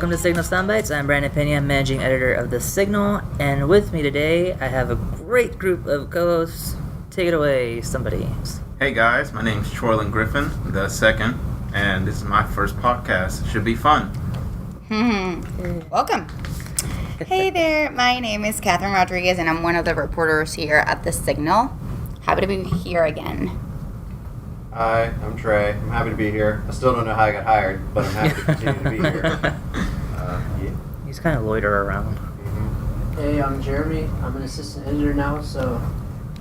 Welcome to Signal Soundbytes. I'm Brandon Peña, managing editor of The Signal, and with me today I have a great group of co-hosts. Take it away, somebody. Hey guys, my name's Troylon Griffin, the second, and this is my first podcast. It should be fun. Welcome. Hey there, my name is Katherine Rodriguez, and I'm one of the reporters here at The Signal. Happy to be here again. Hi, I'm Trey. I'm happy to be here. I still don't know how I got hired, but I'm happy to continue to be here. Yeah. He's kind of loiter around. Mm-hmm. Hey, I'm Jeremy. I'm an assistant editor now, so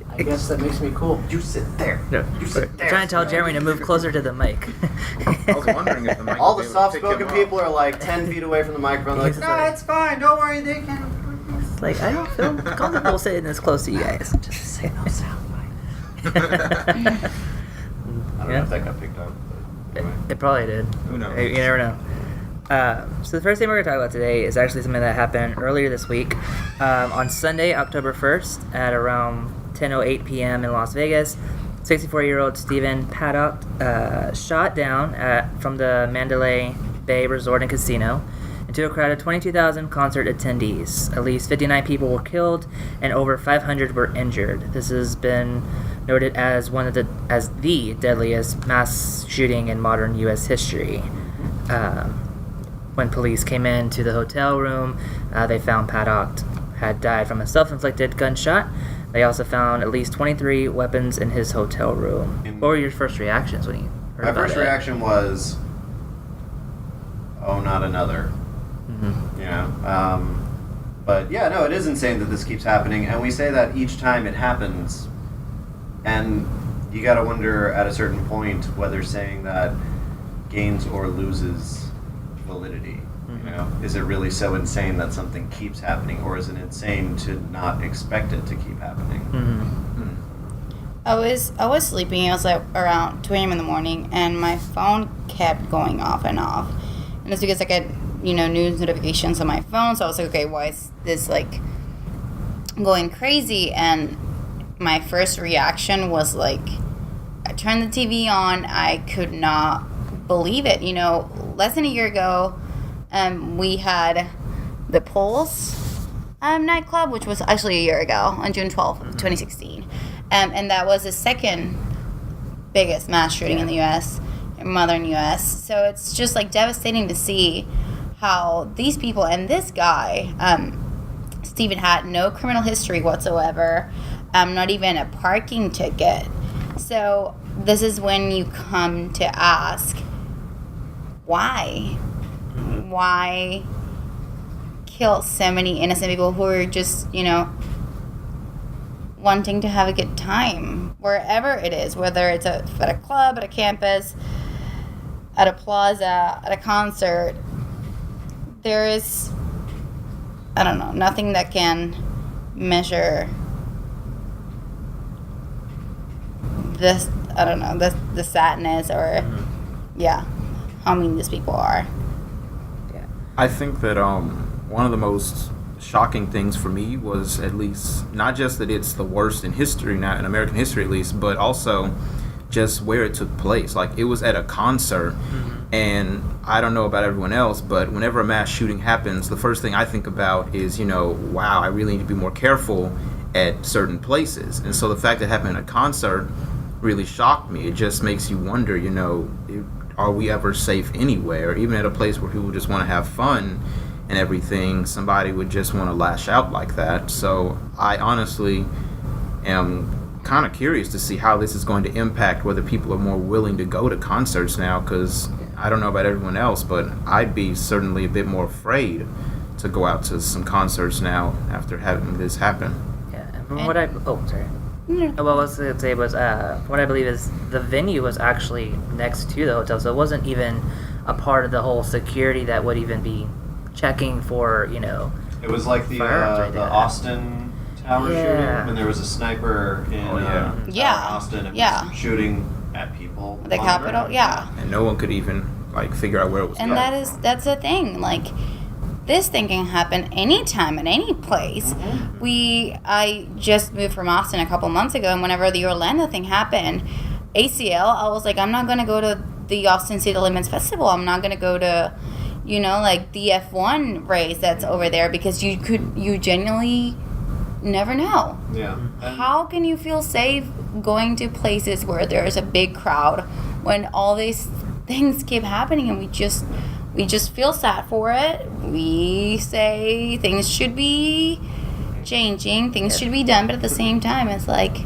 I guess that makes me cool. You sit there. No, You sit there. trying to tell Jeremy to move closer to the mic. I was wondering if the mic All would the be able to pick soft-spoken him people up. are like 10 feet away from the microphone. Like, no, it's fine. Don't worry. They can. It's like, I don't feel comfortable sitting this close to you guys. Just say no sound bite. I don't know if that got picked up. But anyway. It probably did. Who knows? You never know. So the first thing we're going to talk about today is actually something that happened earlier this week. On Sunday, October 1st, at around 10:08 p.m. in Las Vegas, 64-year-old Stephen Paddock shot down from the Mandalay Bay Resort and Casino into a crowd of 22,000 concert attendees. At least 59 people were killed and over 500 were injured. This has been noted as the deadliest mass shooting in modern U.S. history. When police came into the hotel room, they found Paddock had died from a self-inflicted gunshot. They also found at least 23 weapons in his hotel room. What were your first reactions when you heard My about first it? reaction was, oh, not another. Mm-hmm. You know? But yeah, no, it is insane that this keeps happening, and we say that each time it happens, and you gotta wonder at a certain point whether saying that gains or loses validity. You know, is it really so insane that something keeps happening, or is it insane to not expect it to keep happening? Mm-hmm. I was sleeping. It was like around 2 a.m. in the morning, and my phone kept going off and off. And it's because I get, news notifications on my phone. So I was like, okay, why is this like going crazy? And my first reaction was like, I turned the TV on. I could not believe it. Less than a year ago, we had the Pulse nightclub, which was actually a year ago, on June 12th, 2016. And that was the second biggest mass shooting in the U.S., in modern U.S. So it's just like devastating to see how these people, and this guy, Stephen, had no criminal history whatsoever, not even a parking ticket. So this is when you come to ask, why? Why kill so many innocent people who are just, wanting to have a good time wherever it is, whether it's at a club, at a campus, at a plaza, at a concert. There is, I don't know, nothing that can measure this, I don't know, the sadness or, how mean these people are. I think that one of the most shocking things for me was, at least, not just that it's the worst in history, not in American history at least, but also just where it took place. Like, it was at a concert, and I don't know about everyone else, but whenever a mass shooting happens, the first thing I think about is, wow, I really need to be more careful at certain places. And so the fact that it happened at a concert really shocked me. It just makes you wonder, are we ever safe anywhere? Even at a place where people just want to have fun and everything, somebody would just want to lash out like that. So I honestly am kind of curious to see how this is going to impact whether people are more willing to go to concerts now, because I don't know about everyone else, but I'd be certainly a bit more afraid to go out to some concerts now after having this happen. Yeah, and from what what I was going to say was, what I believe is the venue was actually next to the hotel, so it wasn't even a part of the whole security that would even be checking for, It was like the Austin Tower shooting, when there was a sniper in Austin and was shooting at people. The Capitol, And no one could even, figure out where it was going. And that's the thing, this thing can happen anytime, at any place. I just moved from Austin a couple months ago, and whenever the Orlando thing happened, ACL, I was like, I'm not going to go to the Austin City Limits Festival. I'm not going to go to, like the F1 race that's over there, because you genuinely never know. Yeah. How can you feel safe going to places where there's a big crowd when all these things keep happening, and we just feel sad for it. We say things should be changing, things should be done, but at the same time, it's like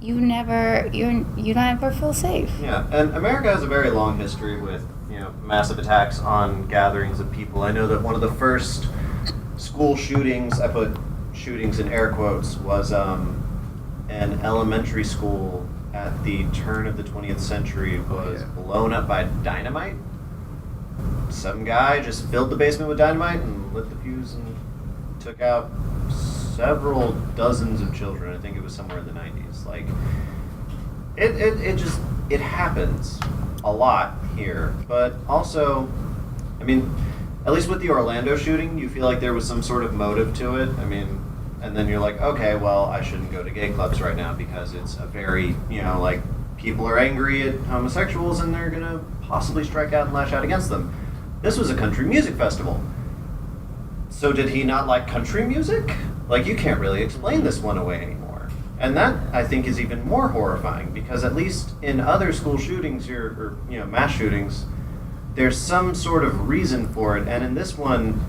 you don't ever feel safe. Yeah, and America has a very long history with massive attacks on gatherings of people. I know that one of the first school shootings, I put shootings in air quotes, was an elementary school at the turn of the 20th century was blown up by dynamite. Some guy just filled the basement with dynamite and lit the fuse and took out several dozens of children. I think it was somewhere in the 90s. Like, it happens a lot here. But also, I mean, at least with the Orlando shooting, you feel like there was some sort of motive to it. I mean, and then you're like, okay, well, I shouldn't go to gay clubs right now because it's a very, like, people are angry at homosexuals and they're going to possibly strike out and lash out against them. This was a country music festival. So did he not like country music? Like, you can't really explain this one away anymore. And that, I think, is even more horrifying, because at least in other school shootings or mass shootings, there's some sort of reason for it. And in this one,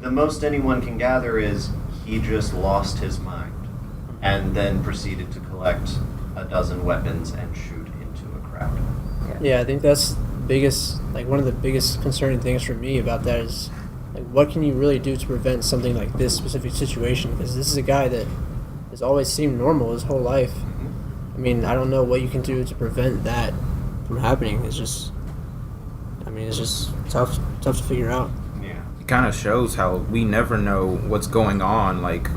the most anyone can gather is he just lost his mind and then proceeded to collect a dozen weapons and shoot into a crowd. Yeah, I think that's one of the biggest concerning things for me about that is, like, what can you really do to prevent something like this specific situation? Because this is a guy that has always seemed normal his whole life. I mean, I don't know what you can do to prevent that from happening. It's just tough to figure out. Yeah. It kind of shows how we never know what's going on. Like,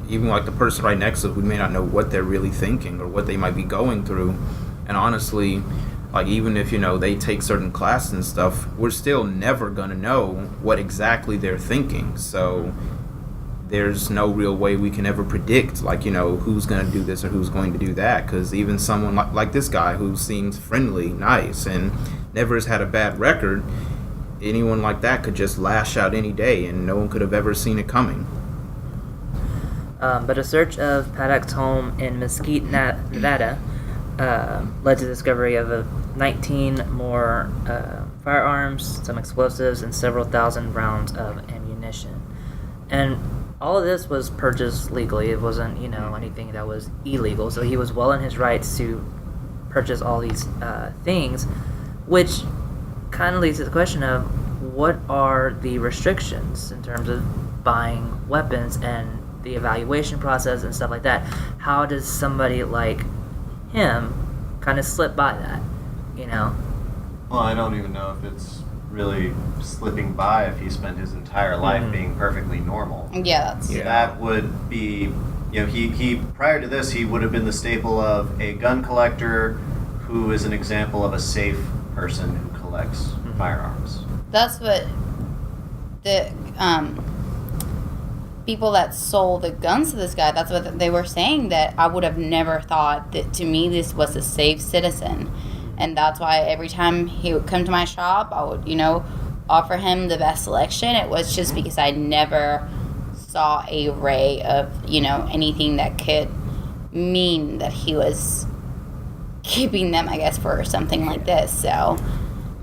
even like the person right next to us, we may not know what they're really thinking or what they might be going through. And honestly, like, even if, they take certain classes and stuff, we're still never going to know what exactly they're thinking. So there's no real way we can ever predict, like, who's going to do this or who's going to do that. Because even someone like this guy who seems friendly, nice, and never has had a bad record, anyone like that could just lash out any day and no one could have ever seen it coming. But a search of Paddock's home in Mesquite, Nevada, led to the discovery of 19 more firearms, some explosives, and several thousand rounds of ammunition. And all of this was purchased legally. It wasn't, anything that was illegal. So he was well in his rights to purchase all these things, which kind of leads to the question of what are the restrictions in terms of buying weapons and the evaluation process and stuff like that. How does somebody like him kind of slip by that, Well, I don't even know if it's really slipping by if he spent his entire life being perfectly normal. Yeah, That would be, he prior to this, he would have been the staple of a gun collector who is an example of a safe person who collects firearms. that's what the people that sold the guns to this guy, that's what they were saying, that I would have never thought that to me this was a safe citizen. And that's why every time he would come to my shop, I would, offer him the best selection. It was just because I never saw a ray of, anything that could mean that he was keeping them, I guess, for something like this. So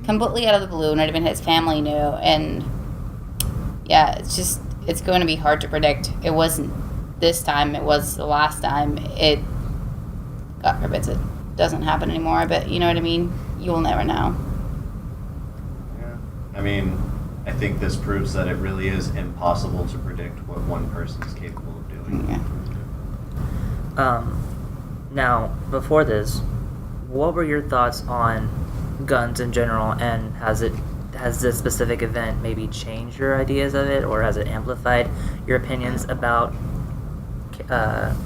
completely out of the blue, not even his family knew. And yeah, it's going to be hard to predict. It wasn't this time. It was the last time. God forbid it doesn't happen anymore. But you know what I mean? You will never know. Yeah. I mean, I think this proves that it really is impossible to predict what one person is capable of doing. Yeah. Now, before this, what were your thoughts on guns in general, and has this specific event maybe changed your ideas of it, or has it amplified your opinions about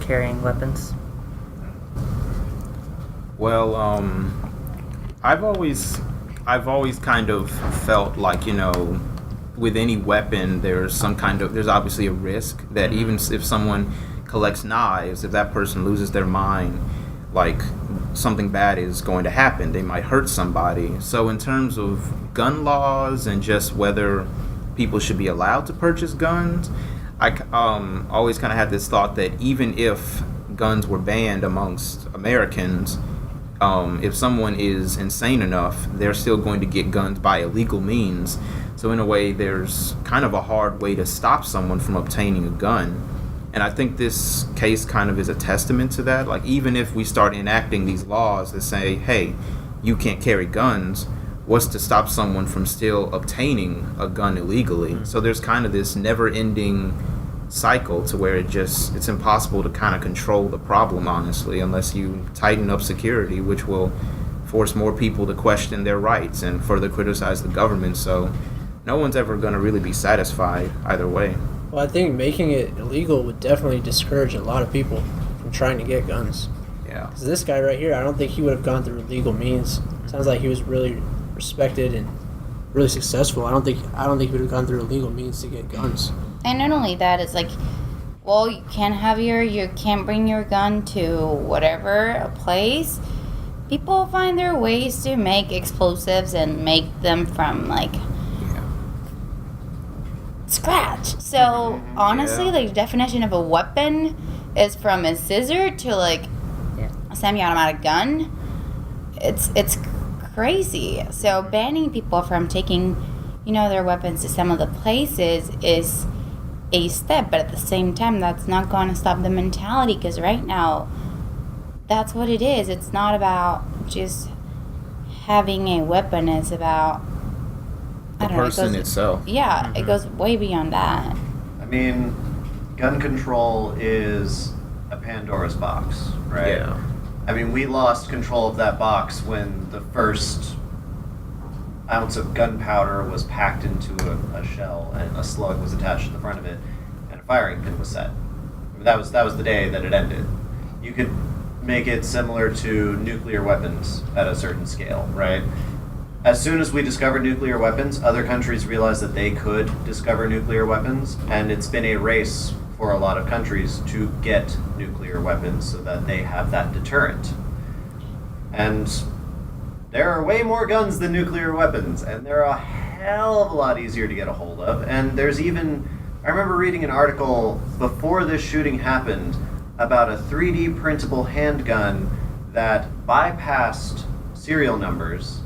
carrying weapons? Well, I've always kind of felt like, with any weapon, there's obviously a risk that even if someone collects knives, if that person loses their mind, like, something bad is going to happen. They might hurt somebody. So in terms of gun laws and just whether people should be allowed to purchase guns, I always kind of had this thought that even if guns were banned amongst Americans, if someone is insane enough, they're still going to get guns by illegal means. So in a way, there's kind of a hard way to stop someone from obtaining a gun. And I think this case kind of is a testament to that. Like, even if we start enacting these laws that say, hey, you can't carry guns, what's to stop someone from still obtaining a gun illegally? Mm-hmm. So there's kind of this never-ending cycle to where it's impossible to kind of control the problem, honestly, unless you tighten up security, which will force more people to question their rights and further criticize the government. So no one's ever going to really be satisfied either way. Well, I think making it illegal would definitely discourage a lot of people from trying to get guns. Yeah. Because this guy right here, I don't think he would have gone through legal means. Sounds like he was really respected and really successful. I don't think he would have gone through illegal means to get guns. And not only that, it's like, well, you can't bring your gun to whatever a place. People find their ways to make explosives and make them from like scratch. So honestly, like the definition of a weapon is from a scissor to like a semi-automatic gun. It's crazy. So banning people from taking, their weapons to some of the places is a step, but at the same time, that's not going to stop the mentality, because right now, that's what it is. It's not about just having a weapon. It's about the person itself. Yeah, mm-hmm. It goes way beyond that. I mean, gun control is a Pandora's box, right? Yeah. I mean, we lost control of that box when the first ounce of gunpowder was packed into a shell and a slug was attached to the front of it and a firing pin was set. I mean, that was the day that it ended. You could make it similar to nuclear weapons at a certain scale, right? As soon as we discovered nuclear weapons, other countries realized that they could discover nuclear weapons, and it's been a race for a lot of countries to get nuclear weapons so that they have that deterrent. And there are way more guns than nuclear weapons, and they're a hell of a lot easier to get a hold of. And there's even, I remember reading an article before this shooting happened about a 3D printable handgun that bypassed serial numbers,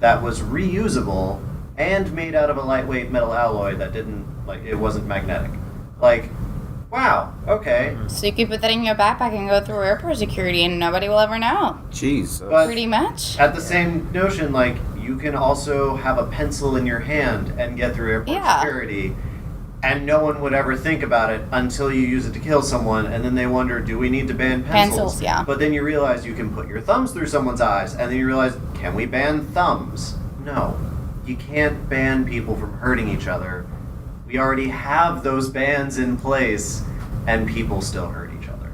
that was reusable, and made out of a lightweight metal alloy that it wasn't magnetic. Like, wow, okay. So you could put that in your backpack and go through airport security and nobody will ever know. Jeez. But pretty much. At the same notion, like, you can also have a pencil in your hand and get through airport security, and no one would ever think about it until you use it to kill someone, and then they wonder, do we need to ban pencils? Yeah. But then you realize you can put your thumbs through someone's eyes, and then you realize, can we ban thumbs? No. You can't ban people from hurting each other. We already have those bans in place, and people still hurt each other.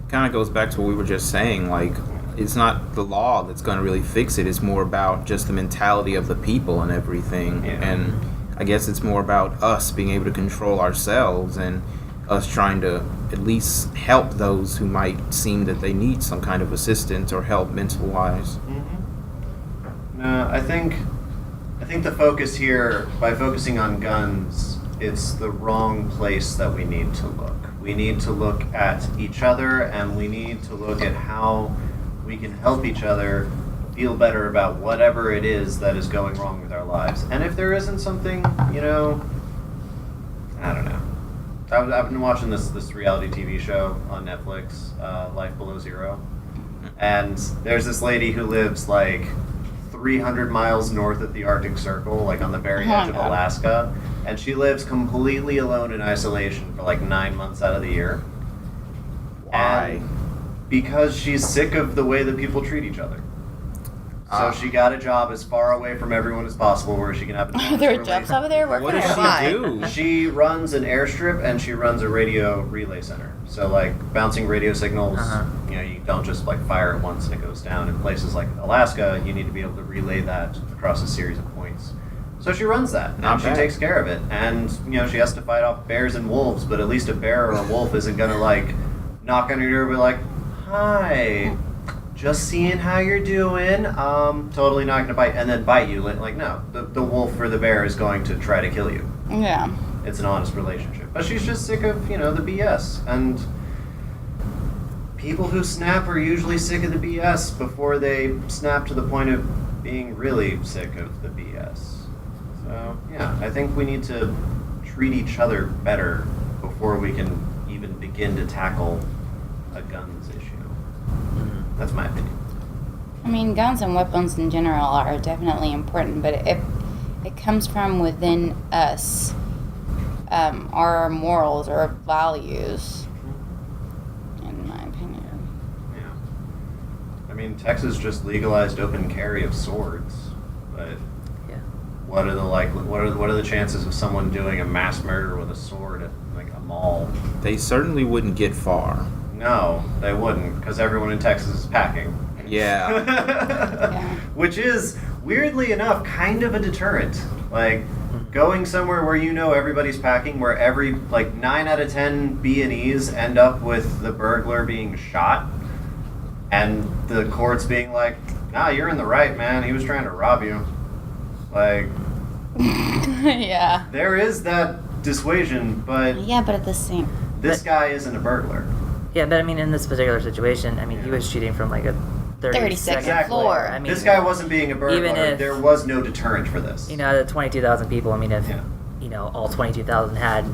Kind of goes back to what we were just saying. Like, it's not the law that's going to really fix it. It's more about just the mentality of the people and everything. Yeah. And I guess it's more about us being able to control ourselves and us trying to at least help those who might seem that they need some kind of assistance or help mental-wise. Mm-hmm. No, I think the focus here, by focusing on guns, it's the wrong place that we need to look. We need to look at each other, and we need to look at how we can help each other feel better about whatever it is that is going wrong with our lives. And if there isn't something, I don't know. I've been watching this reality TV show on Netflix, Life Below Zero. And there's this lady who lives like 300 miles north of the Arctic Circle, like on the very edge of Alaska. And she lives completely alone in isolation for like 9 months out of the year. Why? And because she's sick of the way that people treat each other. So she got a job as far away from everyone as possible where she can have Are there jobs over there? What does she do? She runs an airstrip and she runs a radio relay center. So like bouncing radio signals, you don't just like fire it once and it goes down. In places like Alaska, you need to be able to relay that across a series of points. So she runs that, and she takes care of it. And, she has to fight off bears and wolves, but at least a bear or a wolf isn't going to, like, knock on your door and be like, hi, just seeing how you're doing. Totally not gonna bite, and then bite you. Like no, the wolf or the bear is going to try to kill you. Yeah. It's an honest relationship, but she's just sick of the BS. And people who snap are usually sick of the BS before they snap to the point of being really sick of the BS. So yeah, I think we need to treat each other better before we can even begin to tackle a guns issue. That's my opinion. I mean, guns and weapons in general are definitely important, but if it comes from within us, our morals or values, in my opinion. Yeah. I mean, Texas just legalized open carry of swords, but what are the chances of someone doing a mass murder with a sword at like a mall? They certainly wouldn't get far. No, they wouldn't, because everyone in Texas is packing. Yeah. Yeah. Which is, weirdly enough, kind of a deterrent. Like, going somewhere where everybody's packing, where every, 9 out of 10 B&Es end up with the burglar being shot, and the courts being like, nah, you're in the right, man. He was trying to rob you. Like, Yeah. there is that dissuasion, but Yeah, but at the same. this guy isn't a burglar. Yeah, but I mean, in this particular situation, I mean, he was shooting from like a 32nd Exactly. floor. I mean, This guy wasn't being a burglar. even if- there was no deterrent for this. out of 22,000 people, I mean, if Yeah. all 22,000 had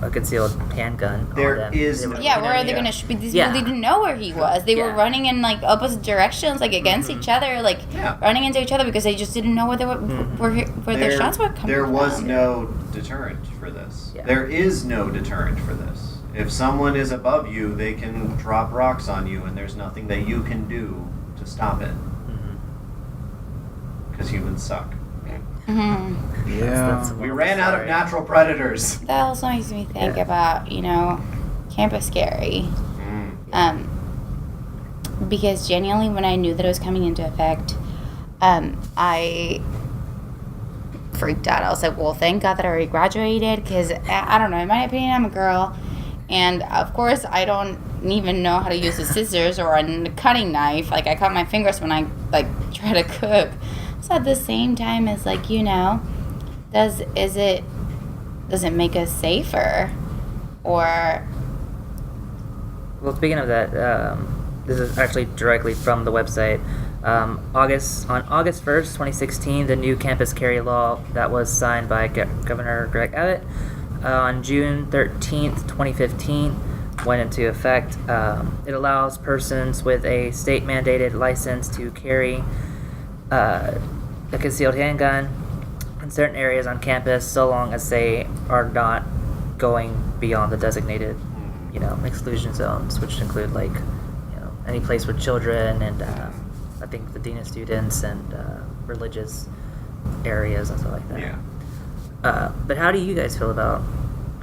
a concealed handgun, There on them, is they no- would- Yeah, you know where what are I they mean? gonna shoot? These Yeah. people didn't know where he was. They were Yeah. running in opposite directions, against each other, Yeah. running into each other because they just didn't know where they were, where their shots were coming There from. was no deterrent for this. Yeah. There is no deterrent for this. If someone is above you, they can drop rocks on you, and there's nothing that you can do to stop it. Because humans suck. Mhm. That's We ran out of natural predators. That also makes me think about campus carry. Because genuinely, when I knew that it was coming into effect, I freaked out. I was like, well, thank God that I already graduated, because I don't know, in my opinion, I'm a girl, and of course I don't even know how to use the scissors or a cutting knife. I cut my fingers when I try to cook. So at the same time, it's does it make us safer, or Well, speaking of that, this is actually directly from the website. On August 1st, 2016, the new campus carry law that was signed by Governor Greg Abbott on June 13th, 2015, went into effect. It allows persons with a state-mandated license to carry a concealed handgun in certain areas on campus, so long as they are not going beyond the designated, exclusion zones, which include any place with children and I think the dean of students and religious areas and stuff like that. Yeah. But how do you guys feel about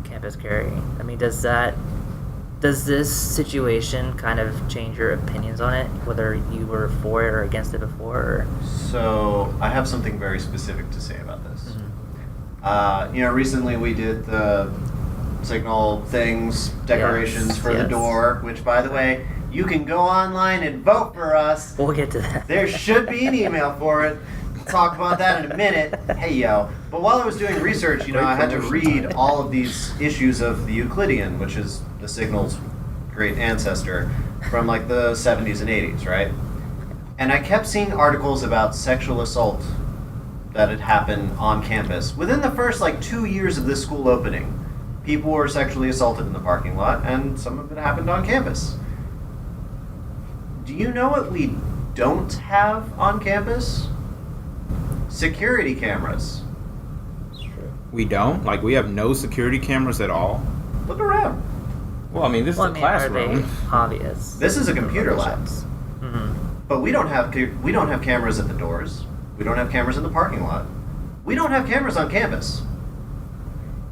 campus carry? I mean, does this situation kind of change your opinions on it, whether you were for it or against it before? Or? So I have something very specific to say about this. Recently we did the signal things, decorations for the Yes. door, which, by the way, you can go online and vote for us. We'll get to that. There should be an email for it. We'll talk about that in a minute. Hey, yo. But while I was doing research, I had to read all of these issues of the Euclidean, which is the signal's great ancestor, from the 70s and 80s, right? And I kept seeing articles about sexual assault that had happened on campus. Within the first 2 years of this school opening, people were sexually assaulted in the parking lot, and some of it happened on campus. Do you know what we don't have on campus? Security cameras. We don't? We have no security cameras at all? Look around. Well, I mean, this is a Are classroom. they obvious? This is a computer lab. Mm-hmm. But we don't have cameras at the doors. We don't have cameras in the parking lot. We don't have cameras on campus.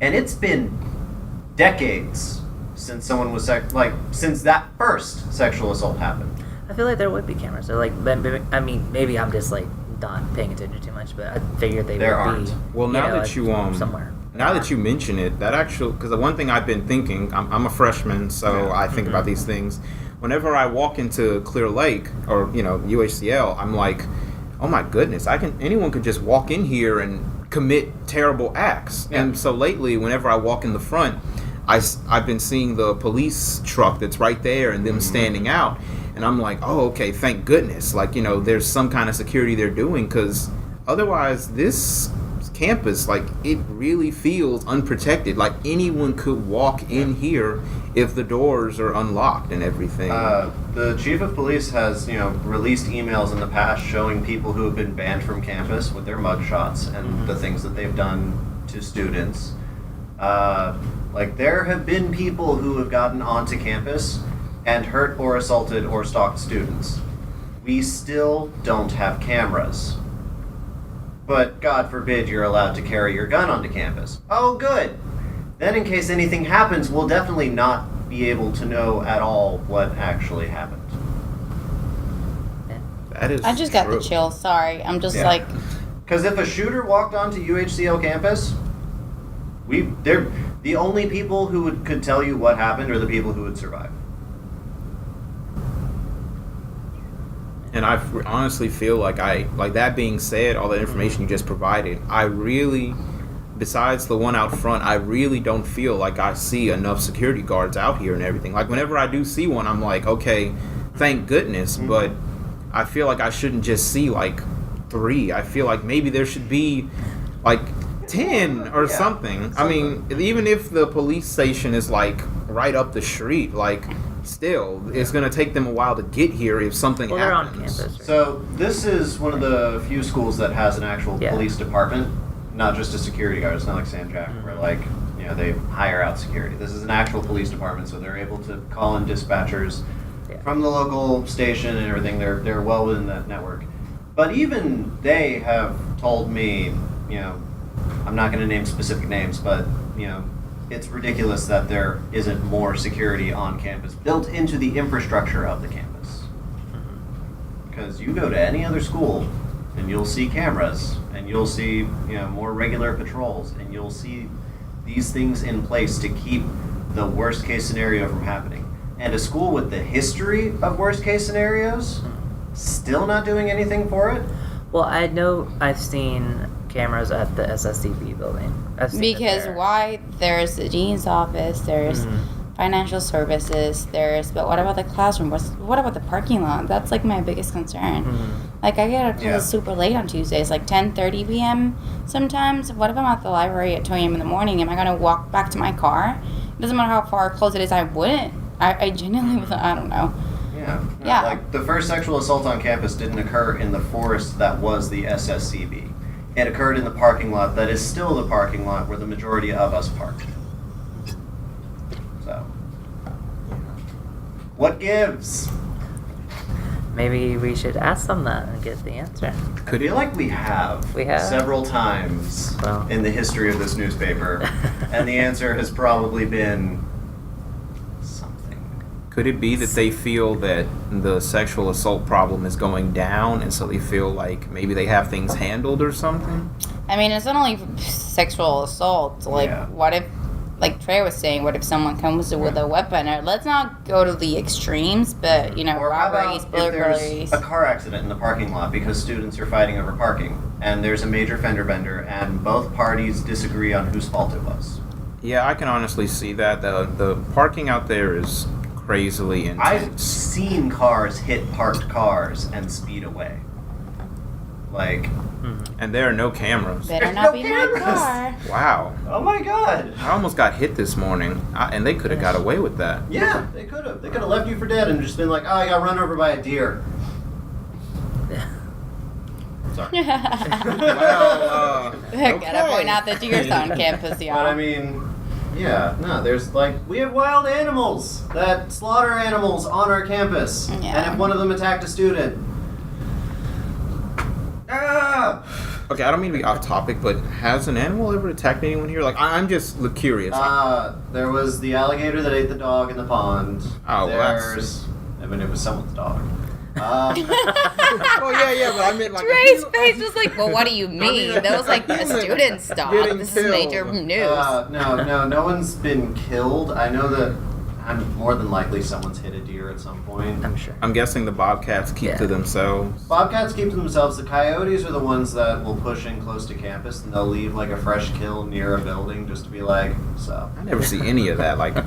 And it's been decades since someone was since that first sexual assault happened. I feel like there would be cameras. They're maybe I'm just not paying attention too much, but I figured they There would aren't. be. Well, now that you somewhere. Now that you mention it, that actually, because the one thing I've been thinking, I'm a freshman, so I think about these things. whenever I walk into Clear Lake or UHCL, I'm like, oh my goodness, anyone could just walk in here and commit terrible acts. Yeah. And so lately, whenever I walk in the front, I've been seeing the police truck that's right there and them standing out, and I'm like, oh, okay, thank goodness. Like, there's some kind of security they're doing, because otherwise this campus, like, it really feels unprotected. Like, anyone could walk in here if the doors are unlocked and everything. The chief of police has, released emails in the past showing people who have been banned from campus with their mugshots and the things that they've done to students. Like, there have been people who have gotten onto campus and hurt or assaulted or stalked students. We still don't have cameras. But God forbid you're allowed to carry your gun onto campus. Oh, good. Then in case anything happens, we'll definitely not be able to know at all what actually happened. That is I just got true. the chill. Sorry, I'm just Yeah. like, Because if a shooter walked onto UHCL campus, they're the only people who could tell you what happened are the people who would survive. And I honestly feel like that being said, all the information you just provided, I really, besides the one out front, I really don't feel like I see enough security guards out here and everything. Like, whenever I do see one, I'm like, okay, thank goodness, but I feel like I shouldn't just see like 3. I feel like maybe there should be like 10 or something. I mean, even if the police station is like right up the street, like, still, it's going to take them a while to get here if something Well, they're on happens. campus. Right? So this is one of the few schools that has an actual Yeah. police department, not just a security guard. It's not like San Jack, where like they hire out security. This is an actual police department, so they're able to call in dispatchers from the local station and everything. They're well within that network. But even they have told me, I'm not going to name specific names, but it's ridiculous that there isn't more security on campus built into the infrastructure of the campus. Because you go to any other school and you'll see cameras and you'll see more regular patrols and you'll see these things in place to keep the worst case scenario from happening. And a school with the history of worst case scenarios still not doing anything for it? Well, I know I've seen cameras at the SSCB building. I've seen it because there. why? There's the dean's office, there's financial services, but what about the classroom? What about the parking lot? That's like my biggest concern. Like, I get out of class super late on Tuesdays, like 10:30 p.m. sometimes. What if I'm at the library at 2 a.m. in the morning? Am I going to walk back to my car? It doesn't matter how far close it is, I wouldn't. I genuinely would, I don't know. Yeah. Like, the first sexual assault on campus didn't occur in the forest that was the SSCB. It occurred in the parking lot that is still the parking lot where the majority of us parked. So, what gives? Maybe we should ask them that and get the answer. I feel like we have. We have? Several times Well. in the history of this newspaper, and the answer has probably been something. Could it be that they feel that the sexual assault problem is going down, and so they feel like maybe they have things handled or something? I mean, it's not only sexual assault. Like, what if, like Trey was saying, what if someone comes with a weapon? Or let's not go to the extremes, but, Or how robberies, about if there's burglaries. a car accident in the parking lot because students are fighting over parking, and there's a major fender bender, and both parties disagree on whose fault it was? Yeah, I can honestly see that. The parking out there is crazily intense. I've seen cars hit parked cars and speed away. Like, And there are no cameras. Better There's not no be cameras. my car. Wow. oh my god. I almost got hit this morning, and they could have got away with that. Yeah, they could have. They could have left you for dead and just been like, oh, I got run over by a deer. Sorry. Well, Gotta point out the deers on campus, y'all. But I mean, yeah, no, there's we have wild animals that slaughter animals on our campus. Yeah. And if one of them attacked a student. Ah! okay, I don't mean to be off topic, but has an animal ever attacked anyone here? Like, I'm just curious. There was the alligator that ate the dog in the pond. Oh, well, that's- I mean, it was someone's dog. Oh, yeah, but I mean, like... Trey's face was like, well, what do you mean? That was like a human student's dog. getting This is major killed. news. No one's been killed. I know that And more than likely, someone's hit a deer at some point. I'm sure. I'm guessing the Bobcats keep to themselves. Bobcats keep to themselves. The Coyotes are the ones that will push in close to campus, and they'll leave like a fresh kill near a building just to be like, "So." I never see any of that. Like,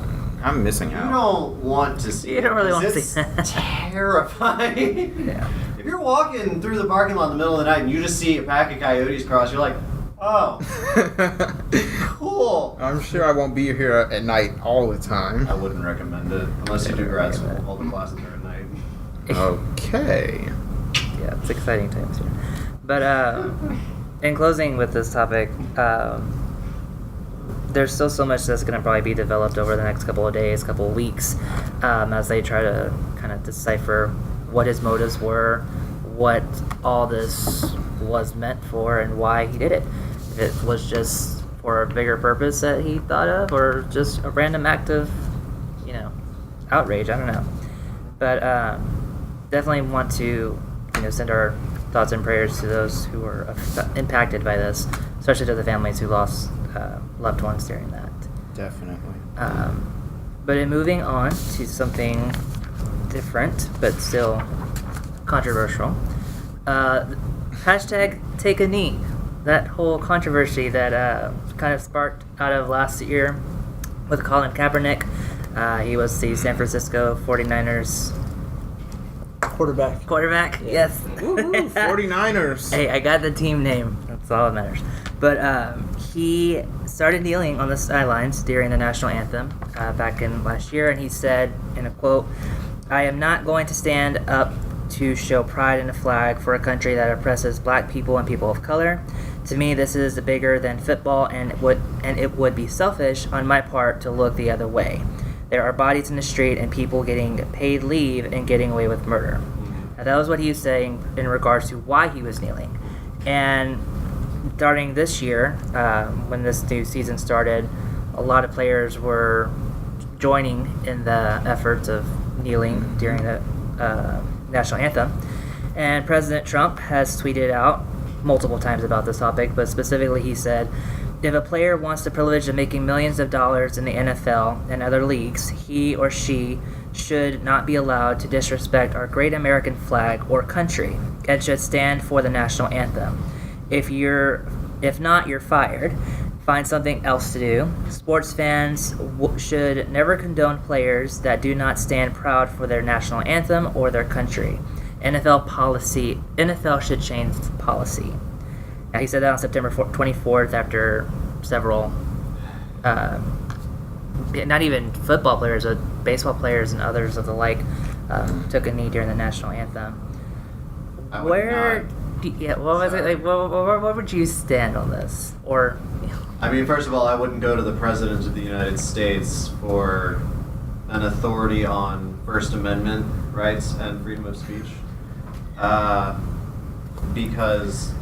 I'm missing You out. don't want to see. You don't really it, want to 'cause see that. it's terrifying. Yeah. If you're walking through the parking lot in the middle of the night and you just see a pack of coyotes cross, you're like, "Oh, cool." I'm sure I won't be here at night all the time. I wouldn't recommend it unless you do grad school. All the classes are at night. Okay. Yeah, it's exciting times here. But in closing with this topic, there's still so much that's going to probably be developed over the next couple of days, couple of weeks, as they try to kind of decipher what his motives were, what all this was meant for, and why he did it. If it was just for a bigger purpose that he thought of, or just a random act of, outrage, I don't know. But definitely want to, send our thoughts and prayers to those who were impacted by this, especially to the families who lost loved ones during that. Definitely. But in moving on to something different, but still controversial, hashtag TakeAKnee. That whole controversy that kind of sparked out of last year with Colin Kaepernick. He was the San Francisco 49ers quarterback. Yeah. Yes. Woohoo, 49ers. Hey, I got the team name. That's all that matters. But he started kneeling on the sidelines during the national anthem back in last year, and he said, in a quote, "I am not going to stand up to show pride in a flag for a country that oppresses black people and people of color. To me, this is bigger than football, and it would be selfish on my part to look the other way. There are bodies in the street and people getting paid leave and getting away with murder." Now, that was what he was saying in regards to why he was kneeling. And starting this year, when this new season started, a lot of players were joining in the efforts of kneeling during the national anthem. And President Trump has tweeted out multiple times about this topic, but specifically he said, "If a player wants the privilege of making millions of dollars in the NFL and other leagues, he or she should not be allowed to disrespect our great American flag or country and should stand for the national anthem. If not, you're fired. Find something else to do. Sports fans should never condone players that do not stand proud for their national anthem or their country. NFL should change policy." Now, he said that on September 24th after several, not even football players, but baseball players and others of the like, took a knee during the national anthem. Where would you stand on this? Or, I mean, first of all, I wouldn't go to the President of the United States for an authority on First Amendment rights and freedom of speech, because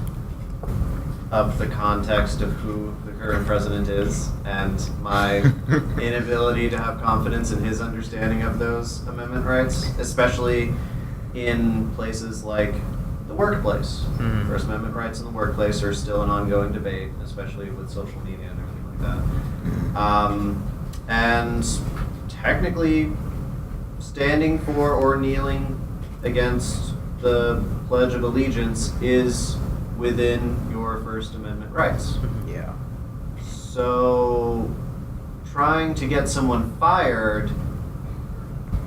of the context of who the current president is and my inability to have confidence in his understanding of those amendment rights, especially in places like the workplace. Mm-hmm. First Amendment rights in the workplace are still an ongoing debate, especially with social media and everything like that. And technically, standing for or kneeling against the Pledge of Allegiance is within your First Amendment rights. Yeah. So, trying to get someone fired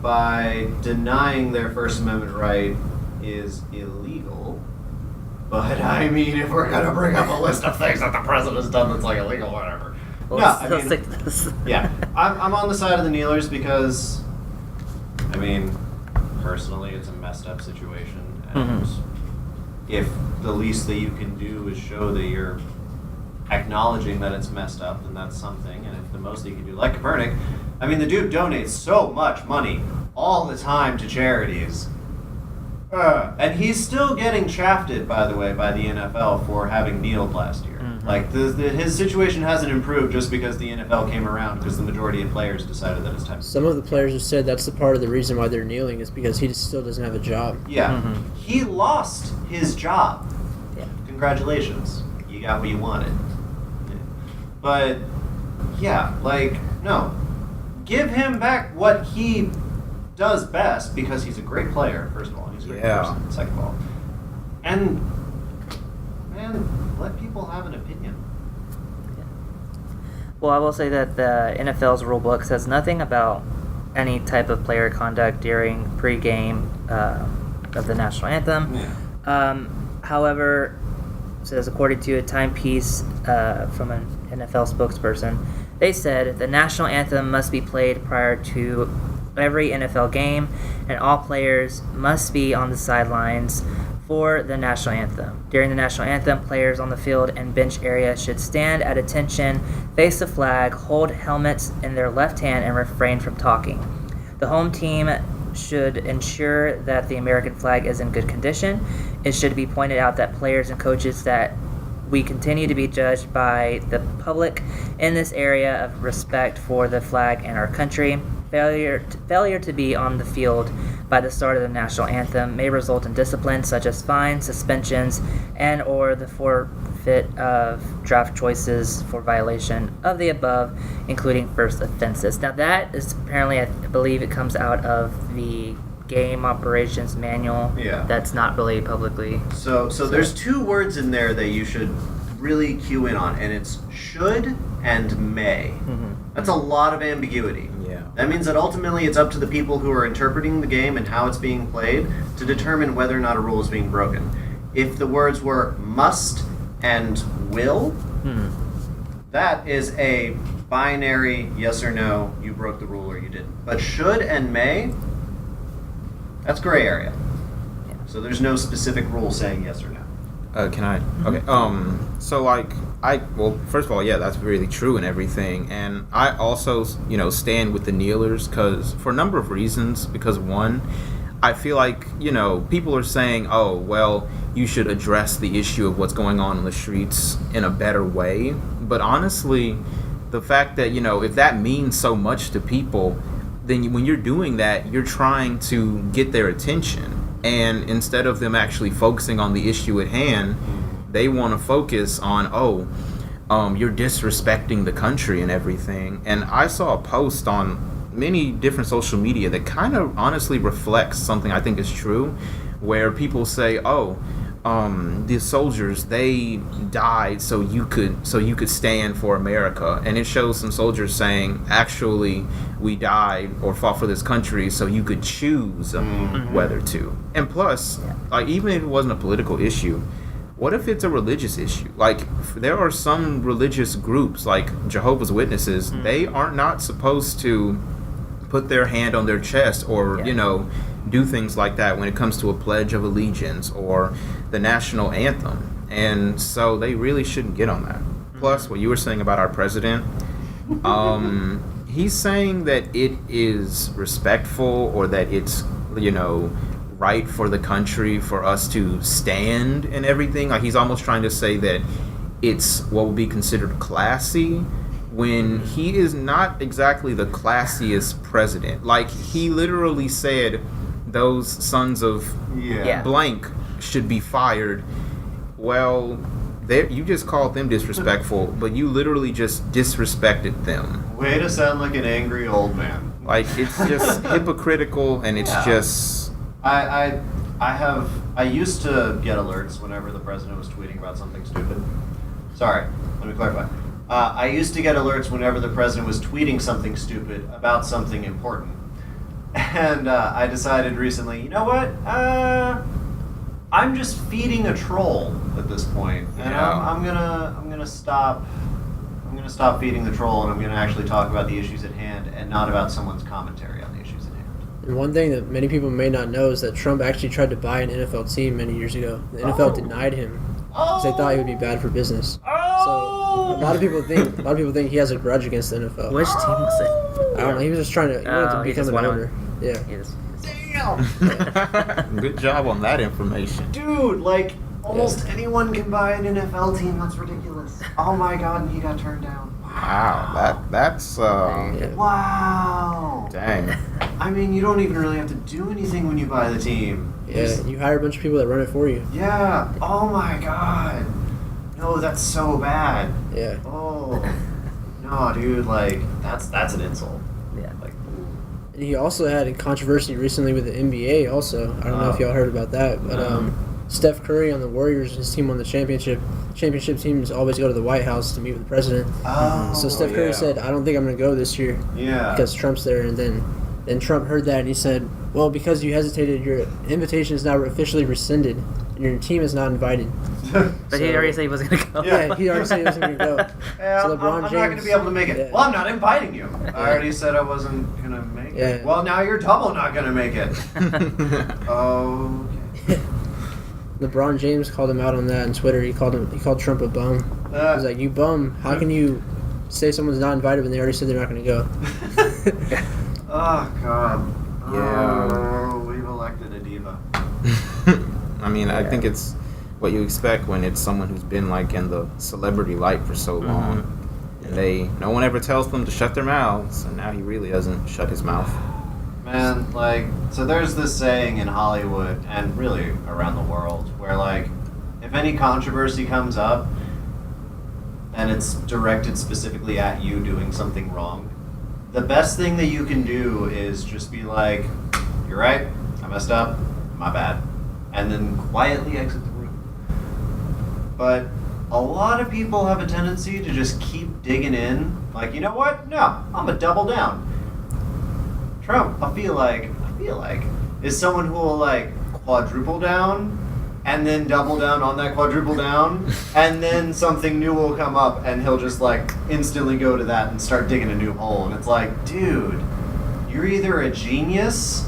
by denying their First Amendment right is illegal. But I mean, if we're gonna bring up a list of things that the president's done that's like illegal, whatever. let's stick to this. Yeah, I'm on the side of the kneelers because, I mean, personally, it's a messed up situation, and if the least that you can do is show that you're acknowledging that it's messed up, then that's something. And if the most that you can do, like Kaepernick, I mean, the dude donates so much money all the time to charities. And he's still getting shafted, by the way, by the NFL for having kneeled last year. Like, his situation hasn't improved just because the NFL came around, because the majority of players decided that it's time. Some of the players have said that's the part of the reason why they're kneeling is because he just still doesn't have a job. Yeah. He lost his job. Yeah. Congratulations. You got what you wanted. But, yeah, like, no. give him back what he does best, because he's a great player, first of all, and he's a great person, second of all. And, man, let people have an opinion. Well, I will say that the NFL's rulebook says nothing about any type of player conduct during pre-game of the national anthem. Yeah. However, says according to a timepiece from an NFL spokesperson, they said the national anthem must be played prior to every NFL game, and all players must be on the sidelines for the national anthem. During the national anthem, players on the field and bench area should stand at attention, face the flag, hold helmets in their left hand, and refrain from talking. The home team should ensure that the American flag is in good condition. It should be pointed out that players and coaches that we continue to be judged by the public in this area of respect for the flag and our country. Failure to be on the field by the start of the national anthem may result in discipline such as fines, suspensions, and or the forfeit of draft choices for violation of the above, including first offenses. Now that is apparently, I believe it comes out of the game operations manual. Yeah. That's not really publicly. So there's two words in there that you should really cue in on, and it's should and may. Mm-hmm. That's a lot of ambiguity. Yeah. That means that ultimately it's up to the people who are interpreting the game and how it's being played to determine whether or not a rule is being broken. If the words were must and will, that is a binary yes or no, you broke the rule or you didn't. But should and may, that's gray area. Yeah. So there's no specific rule saying yes or no. Can I? Okay. So well, first of all, yeah, that's really true and everything. And I also, stand with the kneelers for a number of reasons. Because one, I feel like, people are saying, oh, well, you should address the issue of what's going on in the streets in a better way. But honestly, the fact that, if that means so much to people, then when you're doing that, you're trying to get their attention. And instead of them actually focusing on the issue at hand, they want to focus on, you're disrespecting the country and everything. And I saw a post on many different social media that kind of honestly reflects something I think is true, where people say, the soldiers, they died so you could stand for America. And it shows some soldiers saying, actually, we died or fought for this country so you could choose whether to. And plus, even if it wasn't a political issue, what if it's a religious issue? Like, there are some religious groups, like Jehovah's Witnesses, they are not supposed to put their hand on their chest or, do things like that when it comes to a Pledge of Allegiance or the national anthem. And so they really shouldn't get on that. Plus, what you were saying about our president, he's saying that it is respectful or that it's, right for the country for us to stand and everything. Like, he's almost trying to say that it's what would be considered classy, when he is not exactly the classiest president. Like, he literally said those sons of blank should be fired. Well, you just called them disrespectful, but you literally just disrespected them. Way to sound like an angry old man. Like, it's just hypocritical, and it's just... I used to get alerts whenever the president was tweeting about something stupid. Sorry, let me clarify. I used to get alerts whenever the president was tweeting something stupid about something important. And I decided recently, you know what? I'm just feeding a troll at this point, and I'm gonna stop. I'm gonna stop feeding the troll, and I'm gonna actually talk about the issues at hand, and not about someone's commentary on the issues at hand. And one thing that many people may not know is that Trump actually tried to buy an NFL team many years ago. The NFL denied him because they thought he would be bad for business. So a lot of people think he has a grudge against the NFL. Which team was it? I don't know. He was just trying to. He wanted to become an owner. Yeah. Damn. Good job on that information. Dude, like, almost anyone can buy an NFL team. That's ridiculous. Oh my god, and he got turned down. Wow, that's wow. Dang. I mean, you don't even really have to do anything when you buy the team. Yeah, you hire a bunch of people that run it for you. Yeah. Oh my god. No, that's so bad. Yeah. Oh. No, dude, like, that's an insult. Yeah. Like, And he also had a controversy recently with the NBA also. I don't know if y'all heard about that, but Steph Curry on the Warriors, his team won the championship. Championship teams always go to the White House to meet with the president. So Steph Curry said, I don't think I'm going to go this year because Trump's there. And then Trump heard that and he said, well, because you hesitated, your invitation is now officially rescinded and your team is not invited. But he already said he wasn't going to go. Yeah, he already said he wasn't going to go. Yeah, So I'm not going to be able to make it. Yeah. Well, I'm not inviting you. I already said I wasn't going to make it. Well, now you're double not going to make it. Okay. LeBron James called him out on that on Twitter. He called Trump a bum. He was like, "You bum! How can you say someone's not invited when they already said they're not going to go?" Oh God. Yeah. Oh, we've elected a diva. I mean, I think it's what you expect when it's someone who's been like in the celebrity light for so long, and no one ever tells them to shut their mouths, and now he really doesn't shut his mouth. Man, like, so there's this saying in Hollywood and really around the world where, like, if any controversy comes up and it's directed specifically at you doing something wrong, the best thing that you can do is just be like, you're right, I messed up, my bad, and then quietly exit the room. But a lot of people have a tendency to just keep digging in, like, you know what? No, I'm gonna double down. Trump, I feel like, is someone who will, like, quadruple down and then double down on that quadruple down, and then something new will come up and he'll just, like, instantly go to that and start digging a new hole. And it's like, dude, you're either a genius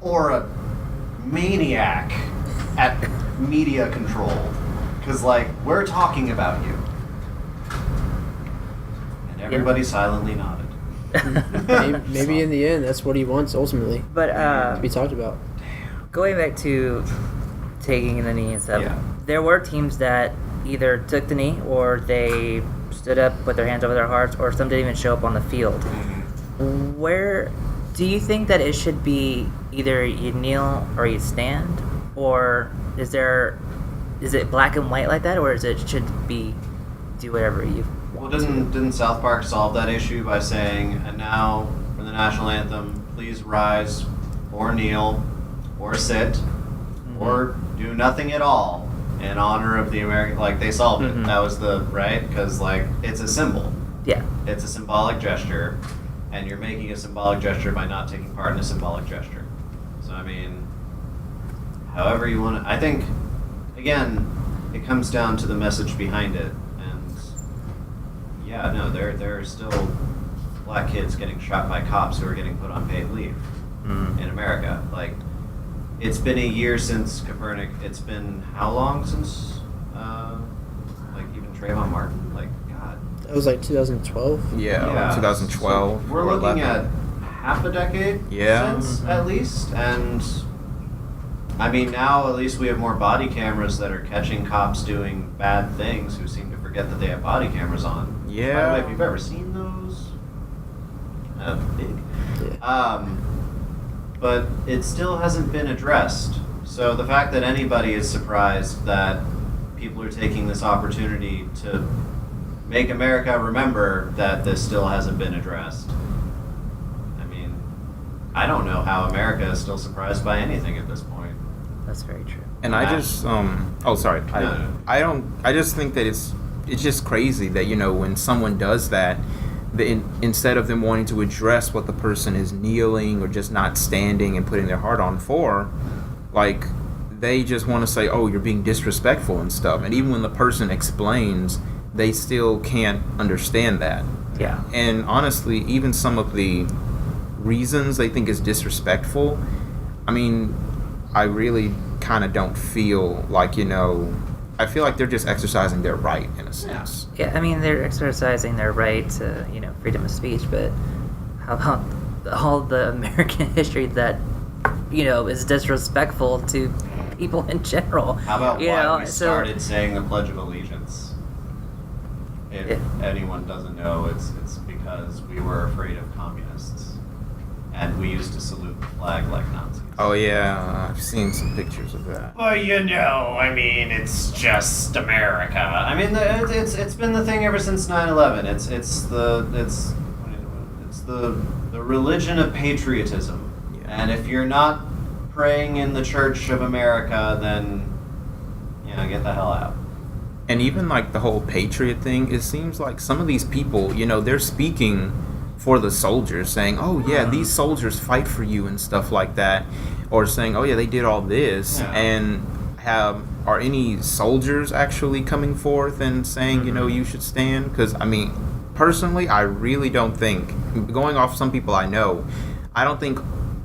or a maniac at media control. Because, like, we're talking about you. And everybody silently nodded. maybe in the end, that's what he wants ultimately. But to be talked about. going back to taking the knee and stuff, there were teams that either took the knee or they stood up, put their hands over their hearts, or some didn't even show up on the field. Where do you think that it should be either you kneel or you stand, or is it black and white like that, or should be do whatever you want? Well, didn't South Park solve that issue by saying, and now for the national anthem, please rise or kneel or sit or do nothing at all in honor of the American, like, they solved it. That was right? Because, like, it's a symbol. Yeah. It's a symbolic gesture, and you're making a symbolic gesture by not taking part in a symbolic gesture. So, I mean, however you want to, I think, again, it comes down to the message behind it. Yeah, no, there are still black kids getting shot by cops who are getting put on paid leave in America. Like, it's been a year since Copernic. It's been how long since, like, even Trayvon Martin? Like, God. That was like 2012? Yeah. 2012. So we're looking at half a decade since, at least. And, I mean, now at least we have more body cameras that are catching cops doing bad things who seem to forget that they have body cameras on. Yeah. By the way, if you've ever seen those, big. Yeah. But it still hasn't been addressed. So the fact that anybody is surprised that people are taking this opportunity to make America remember that this still hasn't been addressed. I mean, I don't know how America is still surprised by anything at this point. That's very true. And I just, oh, sorry. No. I just think that it's just crazy that, you know, when someone does that, instead of them wanting to address what the person is kneeling or just not standing and putting their heart on for, like, they just want to say, oh, you're being disrespectful and stuff. And even when the person explains, they still can't understand that. Yeah. And honestly, even some of the reasons they think is disrespectful, I mean, I really kind of don't feel like, you know, I feel like they're just exercising their right in a sense. Yeah, I mean, they're exercising their right to, you know, freedom of speech, but how about all the American history that, you know, is disrespectful to people in general? How about you why know, we started saying the Pledge of Allegiance? If anyone doesn't know, it's because we were afraid of communists, and we used to salute the flag like Nazis. Oh yeah, I've seen some pictures of that. Well, you know, I mean, it's just America. I mean, it's been the thing ever since 9/11. It's the the religion of patriotism. Yeah. And if you're not praying in the Church of America, then get the hell out. And even like the whole patriot thing, it seems like some of these people, they're speaking for the soldiers, saying, "Oh yeah, these soldiers fight for you" and stuff like that, or saying, "Oh yeah, they did all this," and are any soldiers actually coming forth and saying, you should stand? Because personally, I really don't think, going off some people I know, I don't think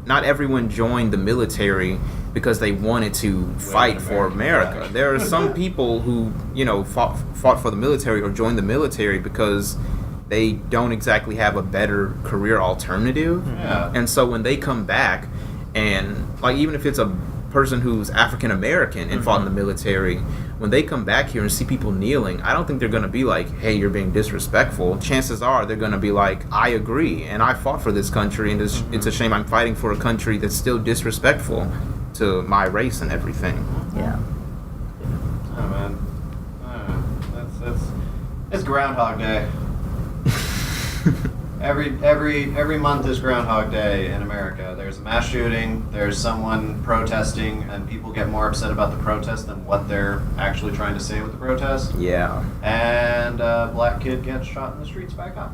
not everyone joined the military because they wanted to fight for America. There are some people who, fought for the military or joined the military because they don't exactly have a better career alternative. Yeah. And so when they come back, and like even if it's a person who's African American and fought in the military, when they come back here and see people kneeling, I don't think they're going to be like, "Hey, you're being disrespectful." Chances are they're going to be like, "I agree, and I fought for this country, and it's a shame I'm fighting for a country that's still disrespectful to my race and everything." Yeah. Oh man, it's Groundhog Day. Every month is Groundhog Day in America. There's a mass shooting, there's someone protesting, and people get more upset about the protest than what they're actually trying to say with the protest. Yeah. And a black kid gets shot in the streets back up.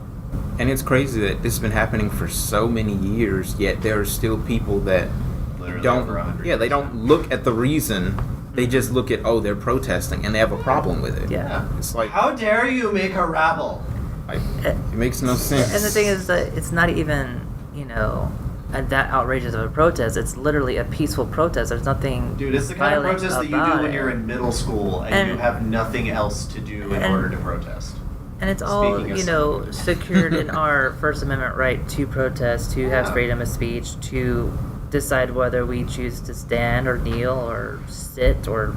And it's crazy that this has been happening for so many years, yet there are still people that Literally don't. over 100 Yeah, they don't look at the reason. They just look at, they're protesting, and they have a problem with it. Yeah. It's like, How dare you make a rabble? it makes no sense. And the thing is that it's not even, that outrageous of a protest. It's literally a peaceful protest. There's nothing. Dude, it's the kind of violent protest that you about do when it. you're in middle school and you have nothing else to do in And- order to protest. And it's all, Speaking of someone. secured in our First Amendment right to protest, to have Yeah. freedom of speech, to decide whether we choose to stand or kneel or sit or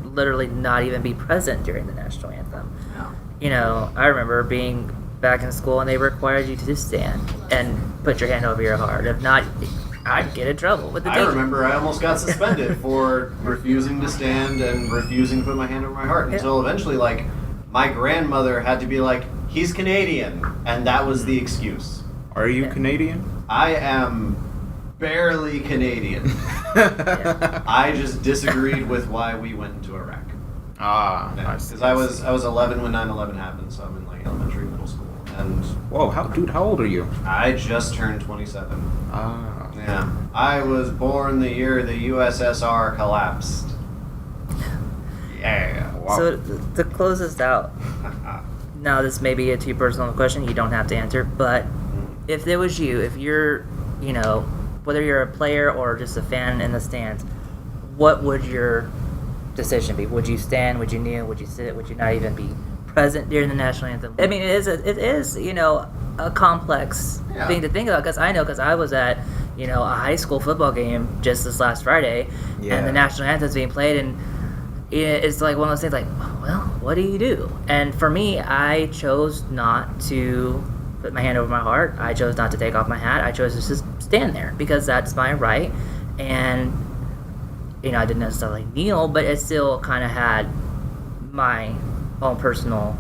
literally not even be present during the national anthem. I remember being back in school and they required you to stand and put your hand over your heart. If not, I'd get in trouble with the I teacher. remember I almost got suspended for refusing to stand and refusing to put my hand over my heart until eventually, my grandmother had to be like, "He's Canadian," and that was the excuse. Are you Canadian? I am barely Canadian. I just disagreed with why we went into Iraq. I see. Because I was 11 when 9/11 happened, so I'm in elementary, middle school, and Whoa, how old are you? I just turned 27. Ah. Yeah, I was born the year the USSR collapsed. Yeah. Wow. So to close this out, now this may be a too personal question, you don't have to answer, but if it was you, if you're, whether you're a player or just a fan in the stands, what would your decision be? Would you stand? Would you kneel? Would you sit? Would you not even be present during the national anthem? I mean, it is a complex thing to think about, because I was at a high school football game just this last Friday, and the national anthem's being played, and it's like one of those things, like, well, what do you do? And for me, I chose not to put my hand over my heart. I chose not to take off my hat. I chose to just stand there because that's my right. And I didn't necessarily kneel, but it still kind of had my own personal